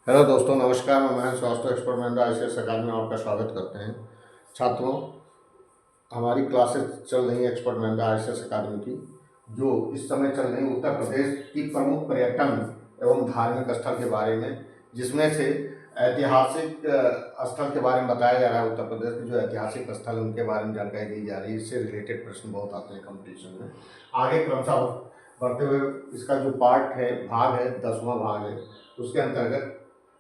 Hello दोस्तों, नमस्कार। मैं महेश स्वास्थ्य एक्सपर्ट महिंद्रा ICS अकादमी में आपका स्वागत करते हैं। छात्रों, हमारी क्लासेस चल रही हैं एक्सपर्ट महिंद्रा ICS अकादमी की, जो इस समय चल रही उत्तर प्रदेश की प्रमुख पर्यटन एवं धार्मिक स्थल के बारे में, जिसमें से ऐतिहासिक स्थल के बारे में बताया जा रहा है। उत्तर प्रदेश के जो ऐतिहासिक स्थल हैं उनके बारे में जानकारी दी जा रही है। इससे रिलेटेड प्रश्न बहुत आते हैं कंपटीशन में। आगे क्रमशः बढ़ते हुए इसका जो पार्ट है, भाग है, 10वां भाग है, उसके अंतर्गत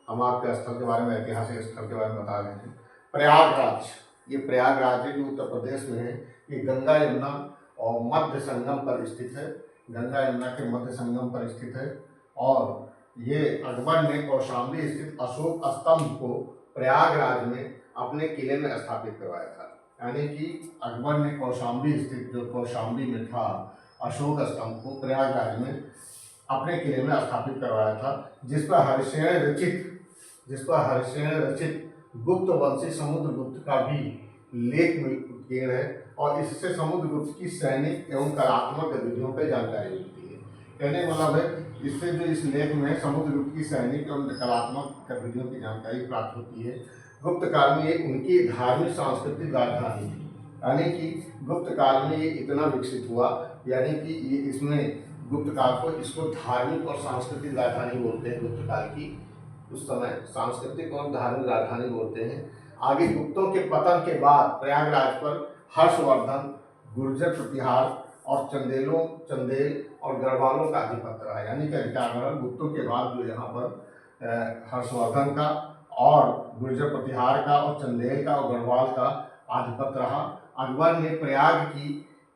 हम आपके स्थल के बारे में, ऐतिहासिक स्थल के बारे में बता रहे हैं। प्रयागराज, ये प्रयागराज है जो उत्तर प्रदेश में है। ये गंगा यमुना और मध्य संगम पर स्थित है। गंगा यमुना के मध्य संगम पर स्थित है। और ये अकबर ने कौशाम्बी स्थित अशोक स्तंभ को प्रयागराज में अपने किले में स्थापित करवाया था। यानी कि अकबर ने कौशाम्बी स्थित, जो कौशाम्बी में था, अशोक स्तंभ को प्रयागराज में अपने किले में स्थापित करवाया था, जिस पर हरिसेन रचित गुप्तवंशी समुद्रगुप्त का भी लेख उत्कीर्ण है। और इससे समुद्रगुप्त की सैनिक एवं कलात्मक गतिविधियों पर जानकारी मिलती है। कहने का मतलब है, इससे जो इस लेख में समुद्रगुप्त की सैनिक एवं कलात्मक गतिविधियों की जानकारी प्राप्त होती है। गुप्त काल में ये उनकी धार्मिक सांस्कृतिक राजधानी थी। यानी कि गुप्त काल में ये इतना विकसित हुआ, यानी कि ये इसमें गुप्त काल को, इसको धार्मिक और सांस्कृतिक राजधानी बोलते हैं। गुप्त काल की उस समय सांस्कृतिक और धार्मिक राजधानी बोलते हैं। आगे गुप्तों के पतन के बाद प्रयागराज पर हर्षवर्धन, गुर्जर प्रतिहार और चंदेल और गढ़वालों का आधिपत्य रहा। यानी कि अधिकार गुप्तों के बाद जो यहाँ पर हर्षवर्धन का और गुर्जर प्रतिहार का और चंदेल का और गढ़वाल का आधिपत्य रहा। अकबर ने प्रयाग की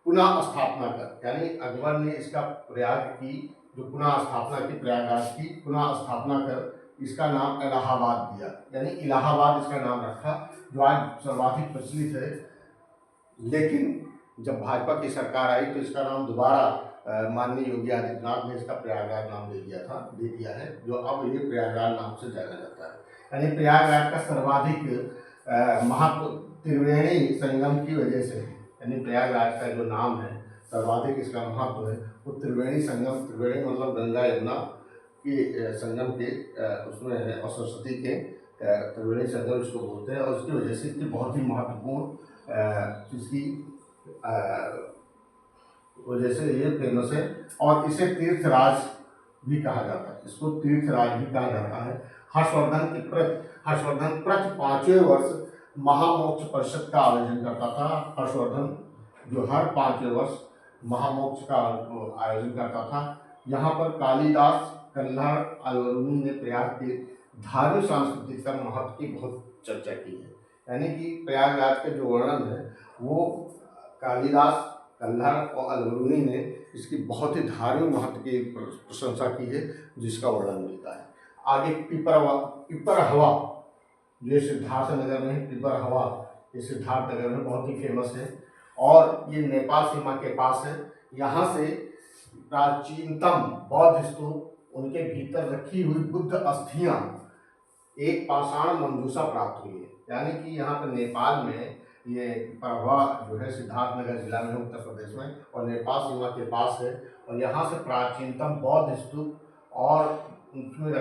पुनः स्थापना कर, यानी अकबर ने इसका प्रयाग की जो पुनः स्थापना की, प्रयागराज की पुनः स्थापना कर इसका नाम इलाहाबाद दिया। यानी इलाहाबाद इसका नाम रखा, जो आज सर्वाधिक प्रचलित है। लेकिन जब भाजपा की सरकार आई तो इसका नाम दोबारा माननीय योगी आदित्यनाथ ने इसका प्रयागराज नाम दे दिया है, जो अब ये प्रयागराज नाम से जाना जाता है। यानी प्रयागराज का सर्वाधिक महत्व त्रिवेणी संगम की वजह से है। यानी प्रयागराज का जो नाम है, सर्वाधिक इसका महत्व है, वो त्रिवेणी संगम, त्रिवेणी मतलब गंगा यमुना के संगम के उसमें है, और सरस्वती के त्रिवेणी संगम इसको बोलते हैं। और उसकी वजह से इसकी बहुत ही महत्वपूर्ण इसकी वजह से ये फेमस है। और इसे तीर्थराज भी कहा जाता है, इसको तीर्थराज भी कहा जाता है। हर्षवर्धन प्रति 5वें वर्ष महामोक्ष परिषद का आयोजन करता था। हर्षवर्धन जो हर 5वें वर्ष महामोक्ष का आयोजन करता था। यहाँ पर कालिदास, कल्हड़, अलवरुणी ने प्रयाग के धार्मिक सांस्कृतिक महत्व की बहुत चर्चा की है। यानी कि प्रयागराज का जो वर्णन है वो कालिदास, कल्हड़ और अलवरुणी ने इसकी बहुत ही धार्मिक महत्व की प्रशंसा की है, जिसका वर्णन मिलता है। आगे पिपरहवा, जो सिद्धार्थ नगर में पिपरहवा, ये सिद्धार्थ नगर में बहुत ही फेमस है और ये नेपाल सीमा के पास है। यहाँ से प्राचीनतम बौद्ध स्तूप, उनके भीतर रखी हुई बुद्ध अस्थियां, एक पाषाण मंजूषा प्राप्त हुई है। यानी कि यहाँ पर नेपाल में ये पिपरहवा जो है सिद्धार्थ नगर जिला में, उत्तर प्रदेश में, और नेपाल सीमा के पास है। और यहाँ से प्राचीनतम बौद्ध स्तूप और उसमें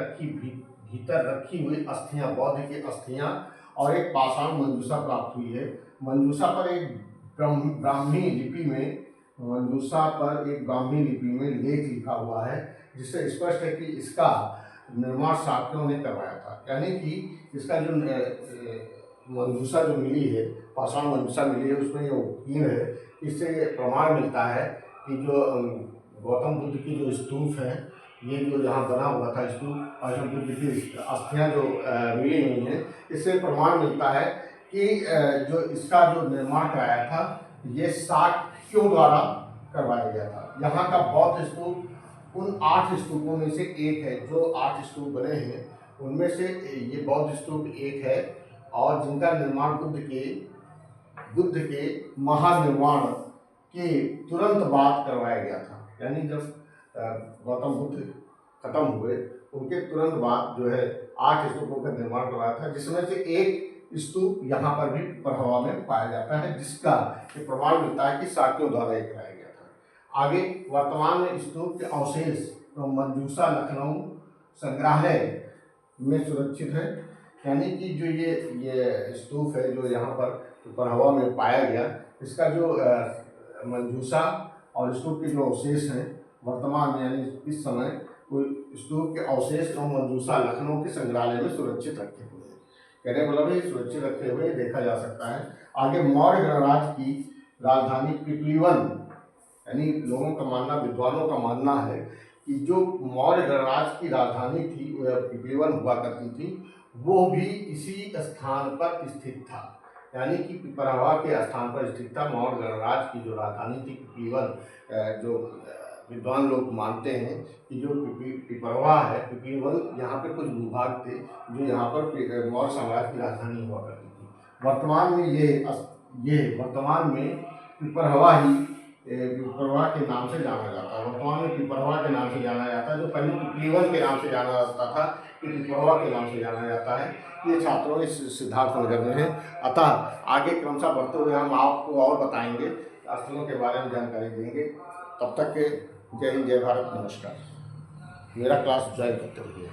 भीतर रखी हुई अस्थियां, बौद्ध की अस्थियां, और एक पाषाण मंजूषा प्राप्त हुई है। मंजूषा पर एक ब्राह्मी लिपि में लेख लिखा हुआ है, जिससे स्पष्ट है कि इसका निर्माण शाक्यों ने करवाया था। यानी कि इसका जो मंजूषा जो मिली है, पाषाण मंजूषा मिली है, उसमें ये उत्कीर्ण है। इससे ये प्रमाण मिलता है कि जो गौतम बुद्ध की जो स्तूप है, ये जो यहाँ बना हुआ था स्तूप, गौतम बुद्ध की अस्थियाँ जो मिली हुई हैं, इससे प्रमाण मिलता है कि जो इसका जो निर्माण कराया था, ये शाक्यों द्वारा करवाया गया था। यहाँ का बौद्ध स्तूप उन 8 स्तूपों में से एक है। जो 8 स्तूप बने हैं उनमें से ये बौद्ध स्तूप एक है, और जिनका निर्माण बुद्ध के महानिर्वाण के तुरंत बाद करवाया गया था। यानी जब गौतम बुद्ध खत्म हुए, उनके तुरंत बाद जो है 8 स्तूपों का निर्माण करवाया था, जिसमें से एक स्तूप यहाँ पर भी पिपरहवा में पाया जाता है, जिसका ये प्रमाण मिलता है कि शाक्यों द्वारा ये कराया गया था। आगे वर्तमान में स्तूप के अवशेष तो मंजूषा लखनऊ संग्रहालय में सुरक्षित है। यानी कि जो ये स्तूप है जो यहाँ पर पिपरहवा में पाया गया, इसका जो मंजूषा और स्तूप के जो अवशेष हैं वर्तमान में यानी इस समय कोई स्तूप के अवशेष एवं मंजूषा लखनऊ के संग्रहालय में सुरक्षित रखे हुए हैं। कहने मतलब है सुरक्षित रखे हुए देखा जा सकता है। आगे मौर्य गणराज्य की राजधानी पिपलीवन, यानी लोगों का मानना, विद्वानों का मानना है कि जो मौर्य गणराज्य की राजधानी थी वह पिपलीवन हुआ करती थी, वो भी इसी स्थान पर स्थित था। यानी कि पिपरहवा के स्थान पर स्थित था। मौर्य गणराज्य की जो राजधानी थी पिपलीवन, जो विद्वान लोग मानते हैं कि जो पिपरहवा है, पिपलीवन, यहाँ पे कुछ भूभाग थे जो यहाँ पर मौर्य साम्राज्य की राजधानी हुआ करती थी। वर्तमान में पिपरहवा ही पिपरहवा के नाम से जाना जाता है। वर्तमान में पिपरहवा के नाम से जाना जाता है, जो पहले पिपलीवन के नाम से जाना जाता था, कि पिपरहवा के नाम से जाना जाता है। ये छात्रों इस सिद्धार्थ नगर में है। अतः आगे क्रमशः बढ़ते हुए हम आपको और बताएंगे, स्थलों के बारे में जानकारी देंगे। तब तक के जय हिंद, जय भारत, नमस्कार। मेरा क्लास ज्वाइन करते रहिए।